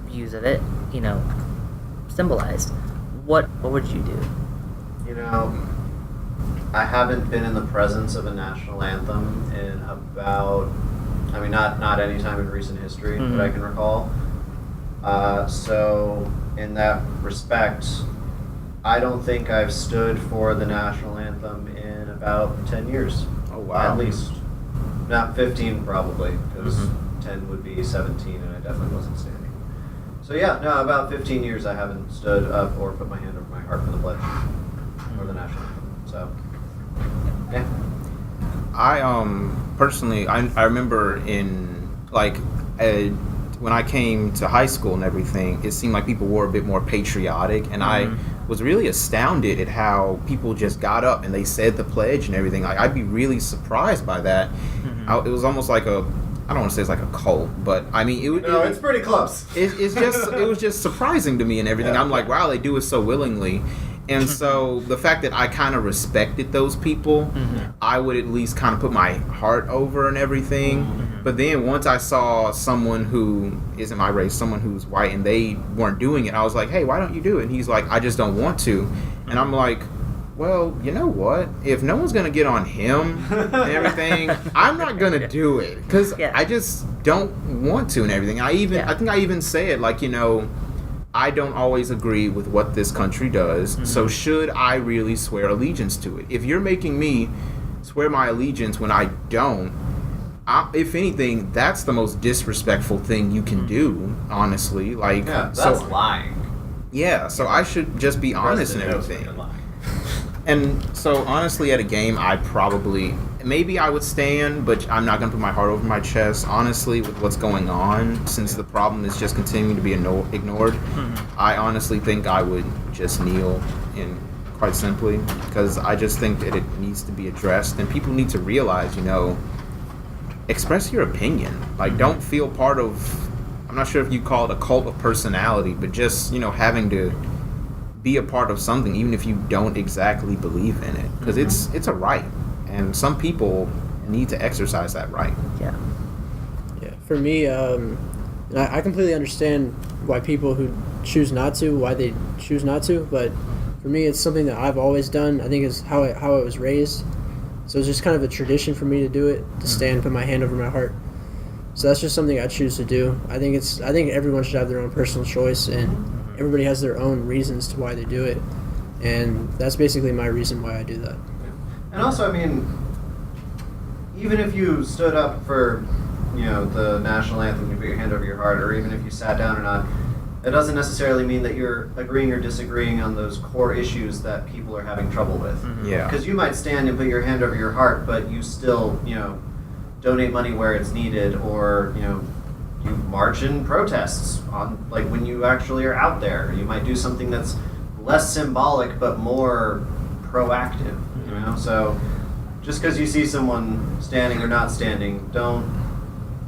views of it, symbolized. What would you do? I haven't been in the presence of a national anthem in about, not any time in recent history that I can recall. So in that respect, I don't think I've stood for the national anthem in about 10 years. Oh, wow. At least. Not 15 probably, because 10 would be 17 and I definitely wasn't standing. So about 15 years I haven't stood up or put my hand over my heart for the pledge or the national anthem. So, yeah. I personally, I remember in when I came to high school and everything, it seemed like people were a bit more patriotic, and I was really astounded at how people just got up and they said the pledge and everything. I'd be really surprised by that. It was almost like I don't want to say it's like a cult, but It's pretty close. It was just surprising to me and everything. I'm like, wow, they do it so willingly. And so the fact that I kind of respected those people, I would at least kind of put my heart over and everything. But then once I saw someone who isn't my race, someone who's white, and they weren't doing it, I was like, hey, why don't you do it? And he's like, I just don't want to. And I'm like, well, you know what? If no one's going to get on him and everything, I'm not going to do it. Because I just don't want to and everything. I think I even say it like, I don't always agree with what this country does. So should I really swear allegiance to it? If you're making me swear my allegiance when I don't, if anything, that's the most disrespectful thing you can do, honestly. Like, that's lying. Yeah, so I should just be honest and everything. And so, honestly, at a game, maybe I would stand, but I'm not going to put my heart over my chest. Honestly, with what's going on, since the problem is just continuing to be ignored, I honestly think I would just kneel, quite simply, because I just think that it needs to be addressed, and people need to realize, express your opinion. Like, don't feel part of, I'm not sure if you call it a cult of personality, but just, having to be a part of something, even if you don't exactly believe in it, because it's a right, and some people need to exercise that right. Yeah. For me, I completely understand why people who choose not to, why they choose not to, but for me, it's something that I've always done. I think it's how I was raised, so it's just kind of a tradition for me to do it, to stand, put my hand over my heart. So that's just something I choose to do. I think everyone should have their own personal choice, and everybody has their own reasons to why they do it, and that's basically my reason why I do that. And also, I mean, even if you stood up for, the national anthem, you put your hand over your heart, or even if you sat down or not, it doesn't necessarily mean that you're agreeing or disagreeing on those core issues that people are having trouble with. Yeah. Because you might stand and put your hand over your heart, but you still, donate money where it's needed, or, you march in protests on, like, when you actually are out there. You might do something that's less symbolic but more proactive, So just because you see someone standing or not standing, don't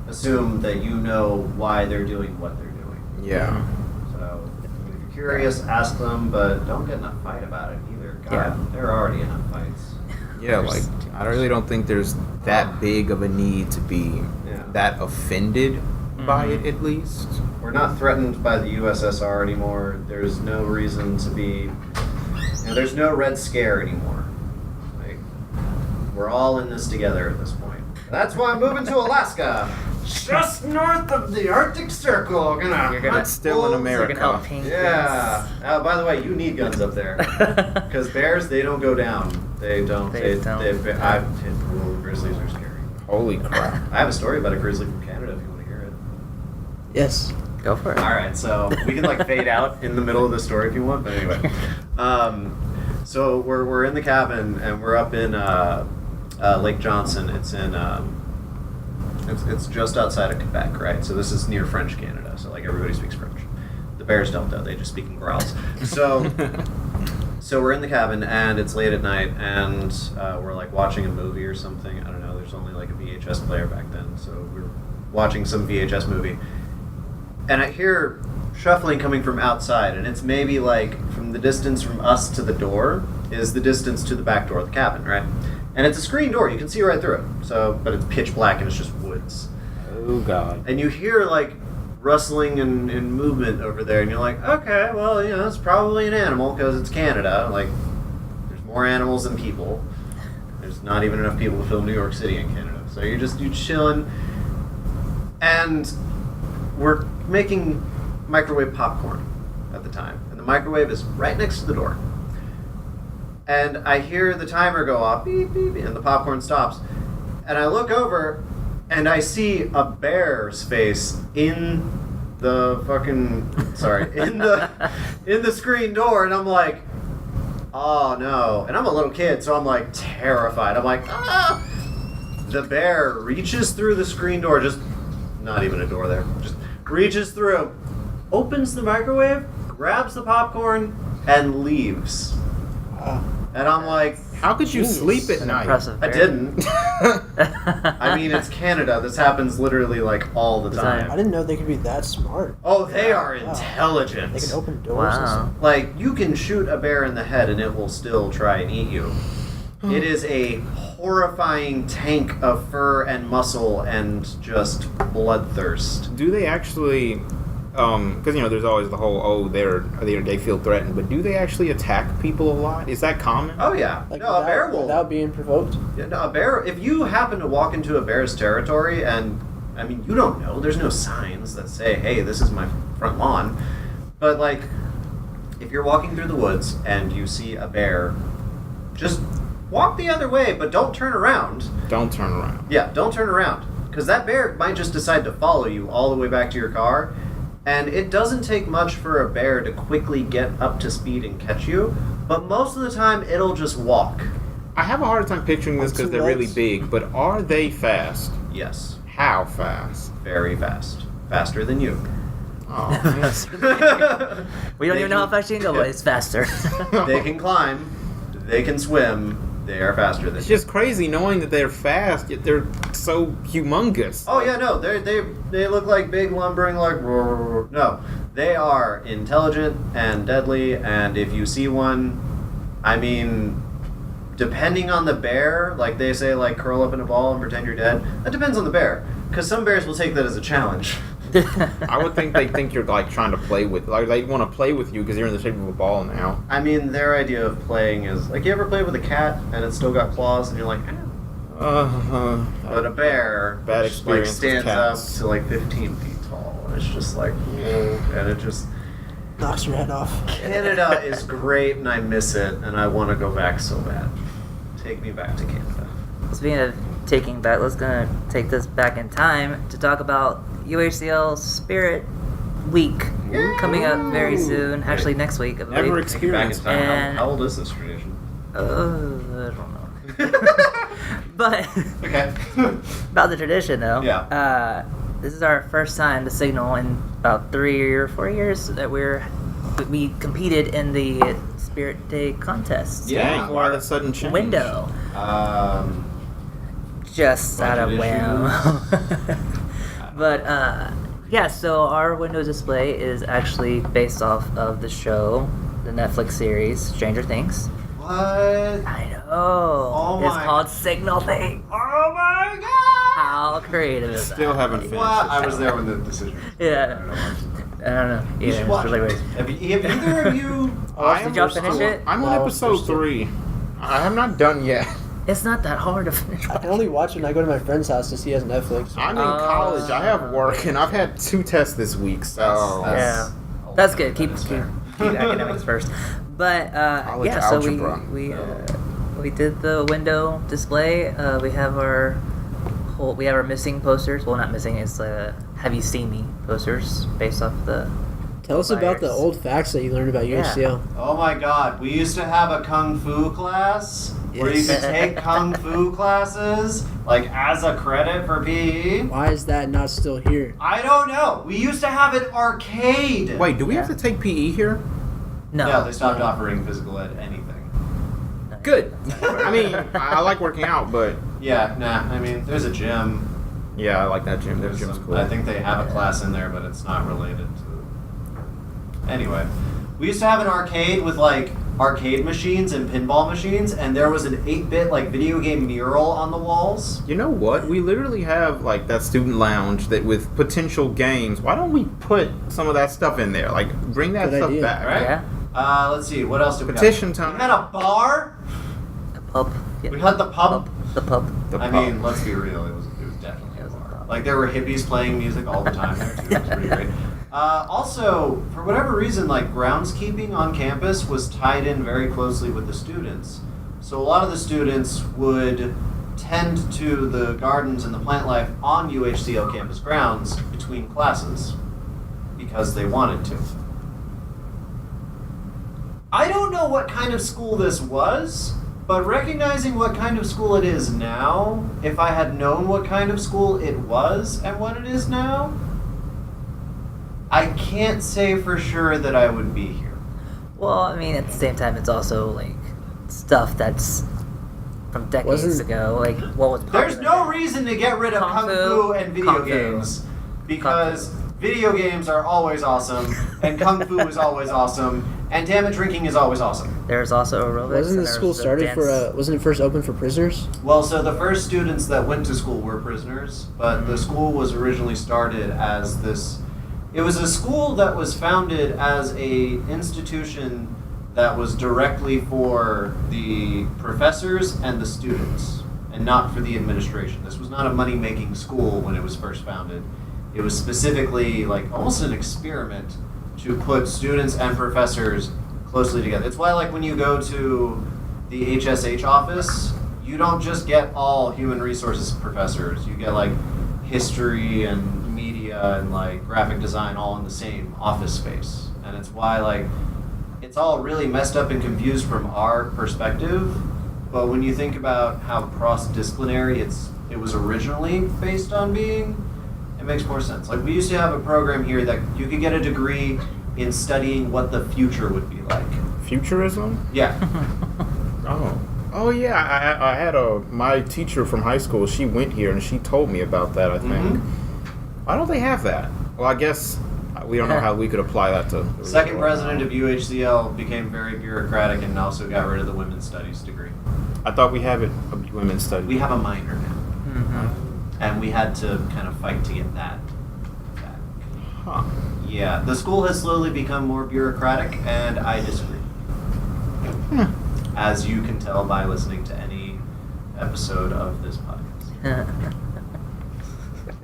assume that you know why they're doing what they're doing. Yeah. So if you're curious, ask them, but don't get in a fight about it either. God, there are already enough fights. Yeah, like, I really don't think there's that big of a need to be that offended by it, at least. We're not threatened by the USSR anymore. There's no reason to be... there's no Red Scare anymore. Like, we're all in this together at this point. That's why I'm moving to Alaska. Just north of the Arctic Circle. It's still in America. Yeah. By the way, you need guns up there. Because bears, they don't go down. They don't. Grizzlies are scary. Holy crap. I have a story about a grizzly from Canada if you want to hear it. Yes. Go for it. All right, so we can fade out in the middle of the story if you want, but anyway. So we're in the cabin and we're up in Lake Johnson. It's in it's just outside of Quebec, right? So this is near French Canada. So everybody speaks French. The bears don't though; they just speak in growls. So we're in the cabin and it's late at night and we're watching a movie or something. I don't know. There's only a VHS player back then, so we're watching some VHS movie. And I hear shuffling coming from outside, and it's maybe from the distance from us to the door is the distance to the back door of the cabin, right? And it's a screen door, you can see right through it. So, but it's pitch black and it's just woods. Oh God. And you hear rustling and movement over there, and you're like, okay, well, it's probably an animal because it's Canada. There's more animals than people. There's not even enough people to fill New York City in Canada. So you're chilling, and we're making microwave popcorn at the time, and the microwave is right next to the door. And I hear the timer go off, beep, beep, beep, and the popcorn stops. And I look over, and I see a bear's face in the in the screen door, and I'm like, oh no. And I'm a little kid, so I'm terrified. I'm like, ah! The bear reaches through the screen door, just not even a door there, just reaches through, opens the microwave, grabs the popcorn, and leaves. And I'm like, how could you sleep at night? Impressive. I didn't. I mean, it's Canada. This happens literally all the time. I didn't know they could be that smart. Oh, they are intelligent. They can open doors and stuff. You can shoot a bear in the head and it will still try and eat you. It is a horrifying tank of fur and muscle and just bloodthirst. Do they actually? Because there's always the whole they feel threatened, but do they actually attack people a lot? Is that common? Oh yeah, Like no, a bear will. without being provoked. Yeah, no, a bear. If you happen to walk into a bear's territory, and I mean, you don't know. There's no signs that say, "Hey, this is my front lawn," but like, if you're walking through the woods and you see a bear, just walk the other way, but don't turn around. Don't turn around. Yeah, don't turn around. Because that bear might just decide to follow you all the way back to your car. And it doesn't take much for a bear to quickly get up to speed and catch you. But most of the time, it'll just walk. I have a hard time picturing this because they're really big, but are they fast? Yes. How fast? Very fast. Faster than you. Oh, We don't even know how fast you can go, but it's faster. They can climb. They can swim. They are faster than it's you. just crazy knowing that they're fast, yet they're so humongous. Oh yeah, no, they look like big lumbering no, they are intelligent and deadly, and if you see one, I mean, depending on the bear, like they say, like curl up in a ball and pretend you're dead. That depends on the bear, because some bears will take that as a challenge. I would think they think you're like trying to play with, like they want to play with you because you're in the shape of a ball now. I mean, their idea of playing is like, you ever play with a cat and it's still got claws and you're like, but a bear Bad like experience with stands up cats. to like 15 feet tall, and it's just like, and it just. Knocks your head off. Canada is great, and I miss it, and I want to go back so bad. Take me back to Canada. Speaking of taking back, let's gonna take this back in time to talk about UHCL Spirit Week coming up very soon. Actually, next week, I believe. Never Take me back in experienced. time. And- How old is this tradition? I don't know. But Okay. about the tradition, though. Yeah. This is our first time to signal in about 3 or 4 years that we competed in the Spirit Day contest. Yeah. Why the sudden change? Window. Just out of Budget wham. But yeah, so our window display is actually based off of the show, the Netflix series Stranger Things. What? I know. Oh it's my- called Signal Thing. Oh my god! How creative is that? Still haven't finished. What? it. I was there when the decision was made. Yeah. I don't know. You Yeah, should it's watch really it. weird. Have either of you... Did y'all finish it? I'm No, on I was episode first two. 3. I have not done yet. It's not that hard to finish. I can only watch it when I go to my friend's house to see he has Netflix. I'm in college. I have work, and I've had 2 tests this week, so Yeah. That's good. Keep academics first. But College yeah, so algebra. we did the window display. We have our missing posters. Well, not missing. It's Have You Seen Me posters based off the. Tell us about the flyers. old facts that you learned about Yeah. UHCL. Oh my god, we used to have a kung fu class where you Yes. could take kung fu classes, like as a credit for PE. Why is that not still here? I don't know. We used to have an arcade. Wait, do we have to take PE here? No. No, they stopped offering physical ed anything. Good. I mean, I like working out, but Yeah, nah, I mean, there's a gym. yeah, I like that gym. That There's gym's some- cool. I think they have a class in there, but it's not related to... Anyway, we used to have an arcade with, like, arcade machines and pinball machines, and there was an 8-bit, like, video game mural on the walls. You know what? We literally have like that student lounge that with potential games. Why don't we put some of that stuff in there? Like bring that Good stuff idea. back. Right? Yeah. Let's see, what else did we Petition have? time. We had a bar. The pub. Yeah. We had the pub. The pub. The I pub. mean, let's be real, it was definitely a bar. Like, there were hippies playing music all the time there, too. It was pretty great. Also, for whatever reason, like, groundskeeping on campus was tied in very closely with the students. So a lot of the students would tend to the gardens and the plant life on UHCL campus grounds between classes because they wanted to. I don't know what kind of school this was, but recognizing what kind of school it is now, if I had known what kind of school it was and what it is now, I can't say for sure that I would be here. Well, I mean, at the same time, it's also like stuff that's from decades Wasn't- ago. Like what was popular There's no then. reason to get rid of Kung Kung Fu. Fu and video Kung Fu. games because video games are always awesome and Kung Fu is always awesome And damn it, drinking is always awesome. There's also aerobics. Wasn't and the school there's the started for? dance. Wasn't it first open for prisoners? Well, so the first students that went to school were prisoners, but the school was originally started as this. It was a school that was founded as a institution that was directly for the professors and the students, and not for the administration. This was not a money-making school when it was first founded. It was specifically like almost an experiment to put students and professors closely together. It's why, like, when you go to the HSH office, you don't just get all human resources professors. You get like history and media and like graphic design all in the same office space. And it's why, like, it's all really messed up and confused from our perspective. But when you think about how cross-disciplinary it was originally based on being, it makes more sense. Like, we used to have a program here that you could get a degree in studying what the future would be like. Futurism? Yeah. Oh yeah. I had my teacher from high school. She went here and she told me about that. I think. Why don't they have that? Well, I guess we don't know how we could apply that to. The Second real world president now. of UHCL became very bureaucratic and also got rid of the women's studies degree. I thought we have it women's studies. We have a minor now, Mhm. and we had to kind of fight to get that back. Huh. Yeah, the school has slowly become more bureaucratic, and I disagree. As you can tell by listening to any episode of this podcast.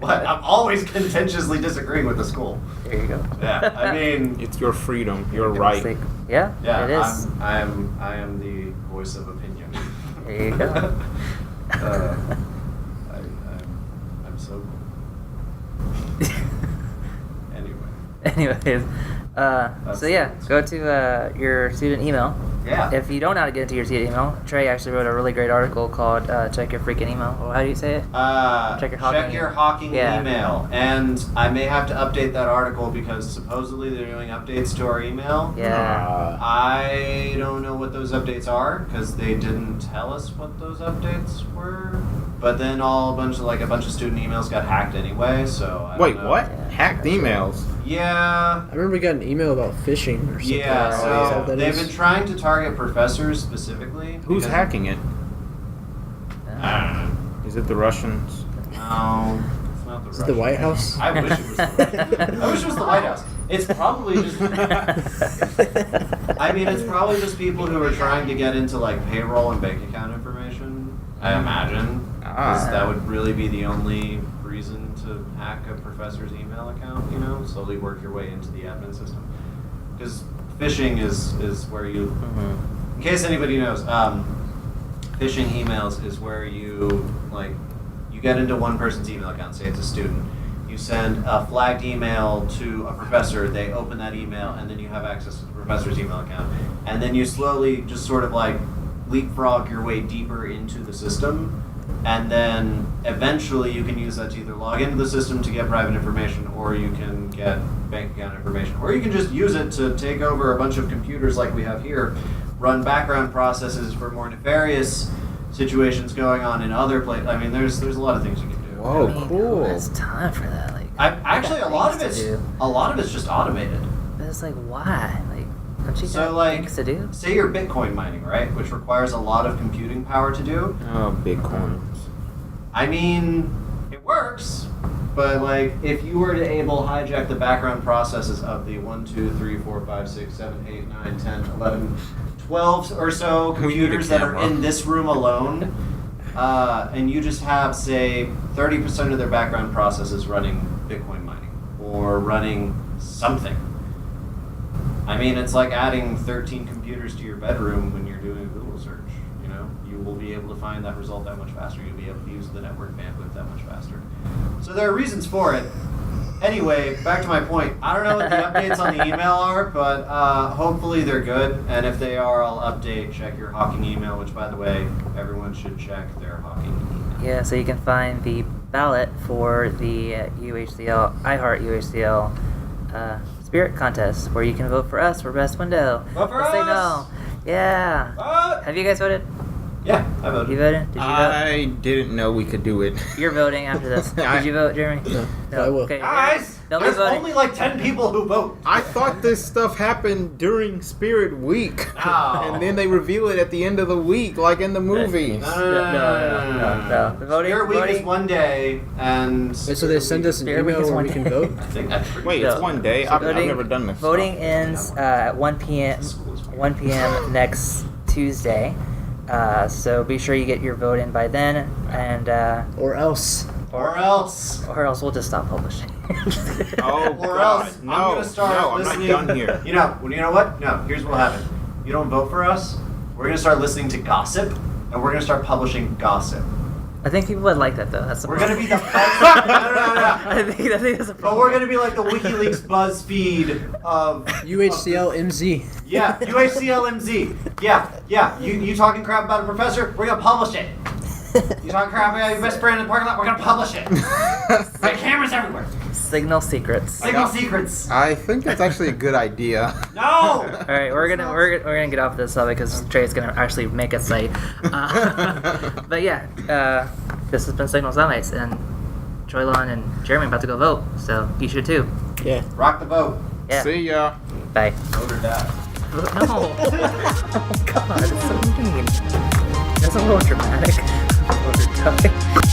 What? I'm always contentiously disagreeing with the school. There you go. Yeah, I mean, It's your freedom. Your It's right. like- yeah, yeah, it is. I am the voice of opinion. There you go. I'm so cool. Anyway, Anyways, so yeah, go to your student email. yeah. If you don't know how to get into your student email, Trey actually wrote a really great article called "Check Your Freaking Email." Or how do you say it? Check Hawking your Hawking Yeah. email, and I may have to update that article because supposedly they're doing updates to our email. Yeah. I don't know what those updates are because they didn't tell us what those updates were. But then a bunch of student emails got hacked anyway. So I don't Wait, know. what? Yeah. Hacked emails? Yeah. I remember we got an email about phishing or something. Yeah, Is that so what that they've is? been trying to target professors specifically. Who's because- hacking it? Yeah. Is it the Russians? No, it's not the Is it the White Russians. House? I wish it was the Russians. I wish it was the White House. It's probably just. I mean, it's probably just people who are trying to get into like payroll and bank account information. I imagine. 'Cause that would really be the only reason to hack a professor's email account. You know, slowly work your way into the admin system. Because phishing is where you. Mhm. In case anybody knows, phishing emails is where you get into one person's email account. Say it's a student. You send a flagged email to a professor. They open that email, and then you have access to the professor's email account. And then you slowly just sort of like leapfrog your way deeper into the system. And then eventually you can use that to either log into the system to get private information, or you can get bank account information, or you can just use it to take over a bunch of computers like we have here, run background processes for more nefarious situations going on in other places. I mean, there's a lot of things you can do. Whoa, I mean, cool. Who has time for that? Like, Actually, a lot of things to it's do. just automated. But it's like, why? Like, don't you So, have like, things to do? say you're Bitcoin mining, right, which requires a lot of computing power to do. Oh, Bitcoins. I mean, it works, but like if you were to hijack the background processes of the 1, 2, 3, 4, 5, 6, 7, 8, 9, 10, 11, 12 or so We need a computers that are camera. in this room alone, and you just have, say, 30% of their background processes running Bitcoin mining or running something. I mean, it's like adding 13 computers to your bedroom when you're doing a Google search. You know, you will be able to find that result that much faster. You'll be able to use the network bandwidth that much faster. So there are reasons for it. Anyway, back to my point. I don't know what the updates on the email are, but hopefully they're good. And if they are, I'll update. Check your Hawking email, which, by the way, everyone should check their Hawking email. Yeah, so you can find the ballot for the iHeart UHCL Spirit contest, where you can vote for us for best window. Vote for Let's say us! no. Yeah. What? Have you guys voted? Yeah, I voted. You voted? Did you vote? I didn't know we could do it. You're voting after this. I- Did you vote, Jeremy? No, I will. Okay. Guys! They'll be There's voting. only like 10 people who vote. I thought this stuff happened during Spirit Week, No. and then they reveal it at the end of the week, like in the movies. No. The voting. Spirit Week voting, is one day, and Wait, so they send us an Spirit Week email is where one we can day. vote? I think that's pretty Wait, No. it's one day. So I've voting- never done this. Voting ends at 1 p.m. 1 p.m. next Tuesday. So be sure you get your vote in by then, and Or else. Or else. or else we'll just stop publishing. Oh, Or God. else No, I'm gonna start no, I'm listening. not done here. You know what? No, here's what'll happen. You don't vote for us. We're gonna start listening to gossip, and we're gonna start publishing gossip. I think people would like that though. That's the We're problem. gonna be the best. No. I think that's a But problem. we're gonna be like the WikiLeaks BuzzFeed of UHCL MZ. Yeah, UHCLMZ. Yeah. You talking crap about a professor? We're gonna publish it. You talking crap about your best friend in the parking lot? We're gonna publish it. There are cameras everywhere. Signal secrets. Signal secrets. I think that's actually a good idea. No. All right, we're gonna get off this because Trey's gonna actually make us late. But yeah, this has been Signal Soundbytes, and Troylon and Jeremy are about to go vote, so you should too. Yeah. Rock the vote. Yeah. See ya. Bye. Vote or die. No. Oh God, it's so mean. That's a little dramatic. Vote or die.